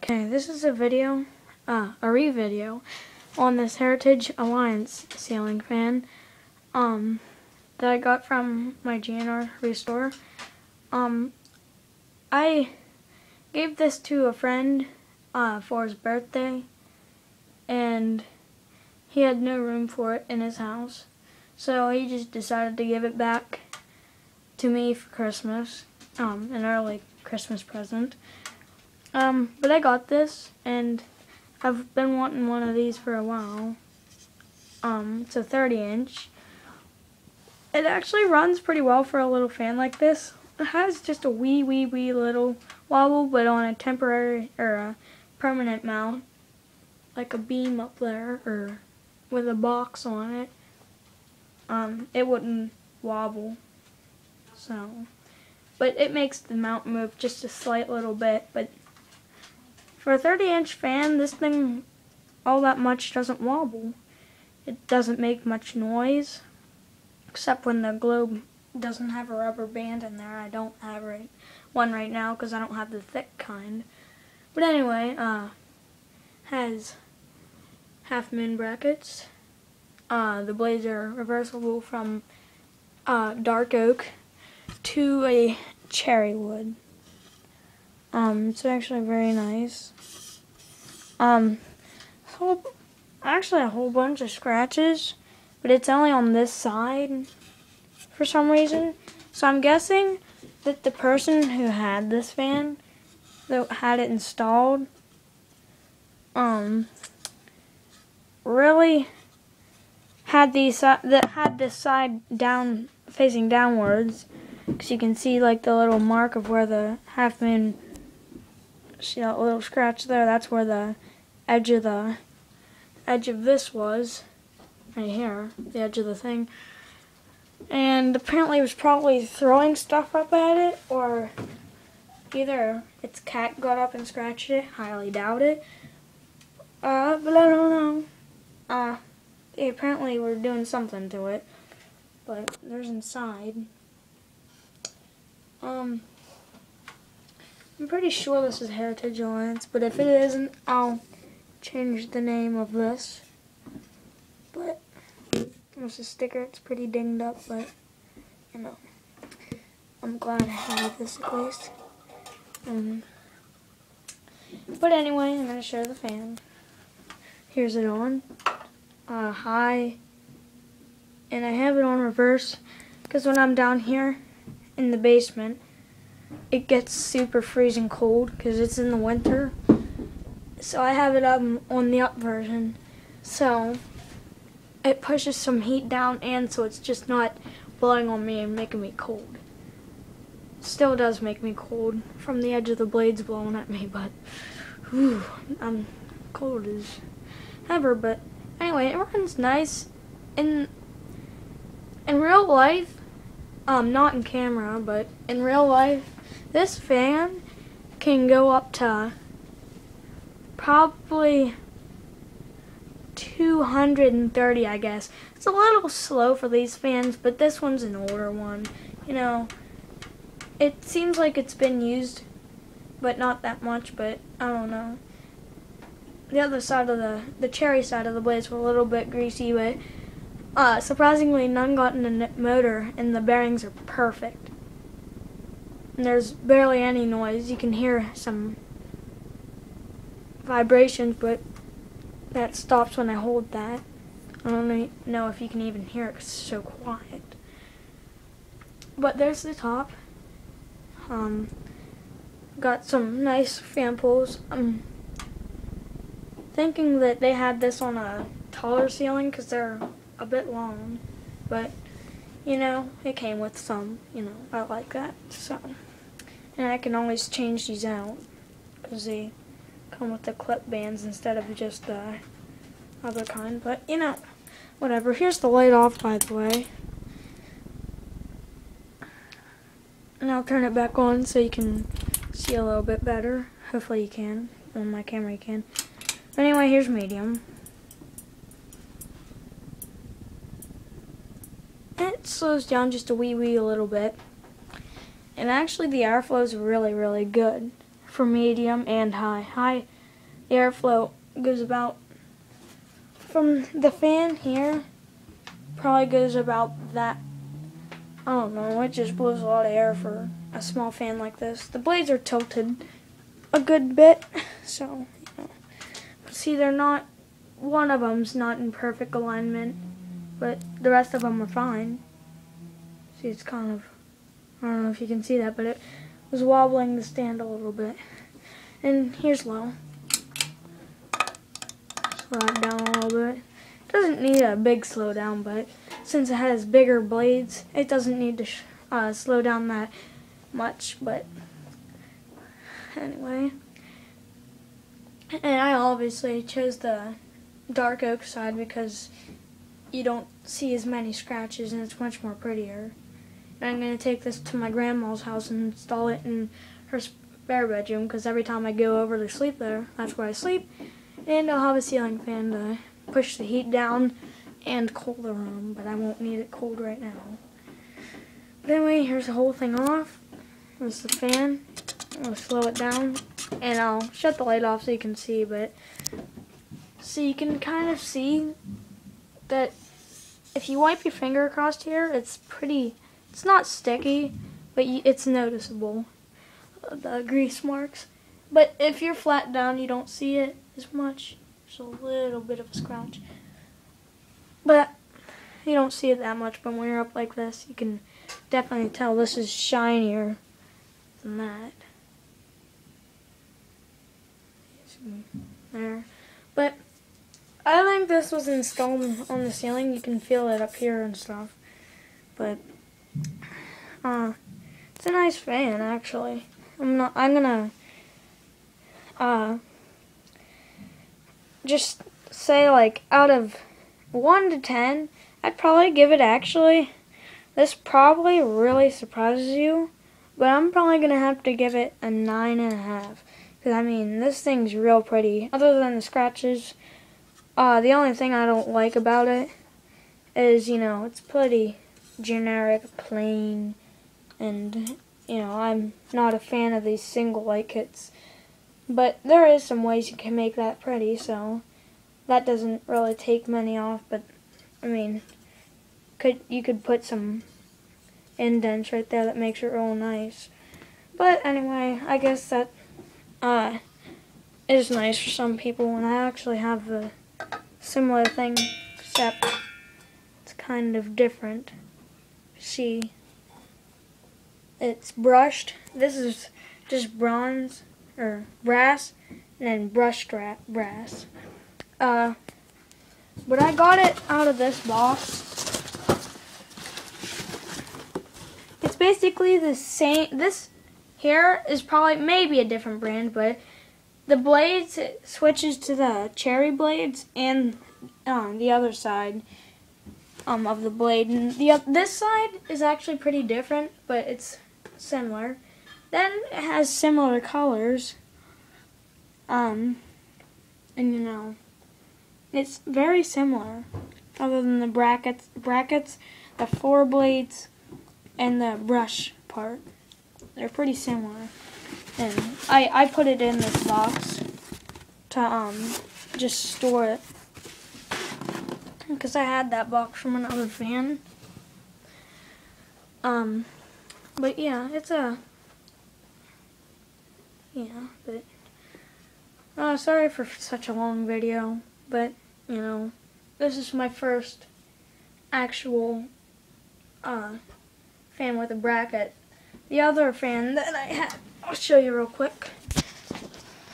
Okay, this is a video, a re-video on this Heritage Alliance ceiling fan that I got from my GNR restore. I gave this to a friend for his birthday, and he had no room for it in his house, so he just decided to give it back to me for Christmas, an early Christmas present. But I got this, and I've been wanting one of these for a while. It's a 30-inch. It actually runs pretty well for a little fan like this. It has just a wee little wobble, but on a temporary or a permanent mount, like a beam up there, or with a box on it. It wouldn't wobble. So, but it makes the mount move just a slight little bit. But for a 30-inch fan, this thing all that much doesn't wobble. It doesn't make much noise, except when the globe doesn't have a rubber band in there. I don't have one right now because I don't have the thick kind. But anyway, has half moon brackets. The blades are reversible from dark oak to a cherry wood. It's actually very nice. Actually a whole bunch of scratches, but it's only on this side for some reason. So I'm guessing that the person who had this fan, that had it installed, really had this side down, facing downwards, because you can see like the little mark of where the half moon. See that little scratch there? That's where the edge of this was, right here, the edge of the thing. And apparently it was probably throwing stuff up at it, or either its cat got up and scratched it. Highly doubt it. But I don't know. They apparently were doing something to it. But there's inside. I'm pretty sure this is Heritage Alliance, but if it isn't, I'll change the name of this. But there's a sticker. It's pretty dinged up, but you know, I'm glad I have this at least. But anyway, I'm gonna show the fan. Here's it on high, and I have it on reverse because when I'm down here in the basement, it gets super freezing cold because it's in the winter. So I have it up on the up version, so it pushes some heat down, and so it's just not blowing on me and making me cold. Still does make me cold from the edge of the blades blowing at me, but whew, I'm cold as ever. But anyway, it runs nice in real life. Not in camera, but in real life, this fan can go up to probably 230, I guess. It's a little slow for these fans, but this one's an older one. You know, it seems like it's been used, but not that much, but I don't know. The other side of the cherry side of the blades were a little bit greasy, but surprisingly none got in the motor, and the bearings are perfect. And there's barely any noise. You can hear some vibrations, but that stops when I hold that. I don't know if you can even hear it because it's so quiet. But there's the top. Got some nice fan poles. I'm thinking that they had this on a taller ceiling because they're a bit long, but you know, it came with some, you know, I like that. So, and I can always change these out because they come with the clip bands instead of just the other kind, but you know, whatever. Here's the light off, by the way, and I'll turn it back on so you can see a little bit better. Hopefully you can. On my camera you can. But anyway, here's medium. It slows down just a wee little bit. And actually the airflow is really good for medium and high. High airflow goes about from the fan here, probably goes about that. I don't know, it just blows a lot of air for a small fan like this. The blades are tilted a good bit, so, you know. See, they're not, one of them's not in perfect alignment, but the rest of them are fine. See, it's kind of, I don't know if you can see that, but it was wobbling the stand a little bit. And here's low. Slow it down a little bit. It doesn't need a big slow down, but since it has bigger blades, it doesn't need to slow down that much. But anyway, and I obviously chose the dark oak side because you don't see as many scratches and it's much more prettier. And I'm going to take this to my grandma's house and install it in her spare bedroom because every time I go over to sleep there, that's where I sleep. And I'll have a ceiling fan to push the heat down and cool the room, but I won't need it cold right now. But anyway, here's the whole thing off. There's the fan. I'll slow it down, and I'll shut the light off so you can see, but so you can kind of see that if you wipe your finger across here, it's not sticky, but it's noticeable, the grease marks. But if you're flat down, you don't see it as much. There's a little bit of a scratch. But you don't see it that much, but when you're up like this, you can definitely tell this is shinier than that. There. But I think this was installed on the ceiling. You can feel it up here and stuff. But it's a nice fan, actually. I'm gonna just say, like, out of 1 to 10, I'd probably give it, actually, this probably really surprises you, but I'm probably going to have to give it a 9.5, because, I mean, this thing's real pretty. Other than the scratches, the only thing I don't like about it is, you know, it's pretty generic, plain, and, you know, I'm not a fan of these single light kits. But there is some ways you can make that pretty, so that doesn't really take money off, but I mean, you could put some indents right there that makes it real nice. But anyway, I guess that is nice for some people, and I actually have a similar thing, except it's kind of different. See, it's brushed. This is just bronze or brass, and then brushed brass. But I got it out of this box. It's basically the same. This here is probably maybe a different brand, but the blades, it switches to the cherry blades, and the other side of the blade. And this side is actually pretty different, but it's similar. Then it has similar colors, and you know, it's very similar, other than the brackets, the 4 blades, and the brush part. They're pretty similar, and I put it in this box to just store it, because I had that box from another fan. But yeah, it's a but sorry for such a long video, but you know, this is my first actual fan with a bracket. The other fan that I had, I'll show you real quick.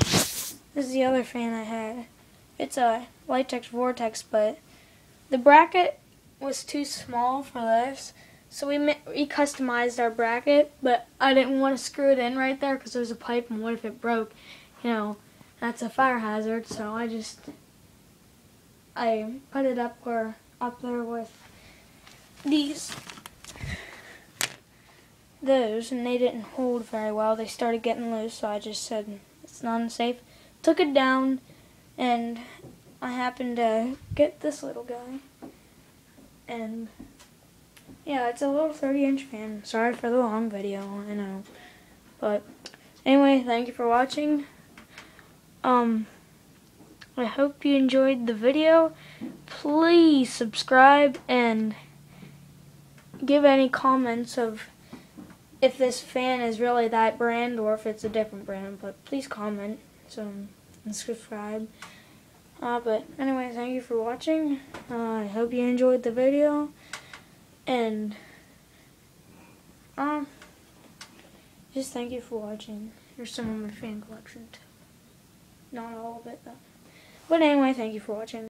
This is the other fan I had. It's a Haritage Vortex, but the bracket was too small for this, so we customized our bracket, but I didn't want to screw it in right there because there's a pipe, and what if it broke? You know, that's a fire hazard, so I put it up there with those, and they didn't hold very well. They started getting loose, so I just said it's not unsafe. Took it down, and I happened to get this little guy, and yeah, it's a little 30-inch fan. Sorry for the long video, I know, but Anyway, thank you for watching. I hope you enjoyed the video. Please subscribe and give any comments of if this fan is really that brand or if it's a different brand. But please comment and subscribe. But anyway, thank you for watching. I hope you enjoyed the video. And just thank you for watching. Here's some of my fan collection too. Not all of it though. But anyway, thank you for watching.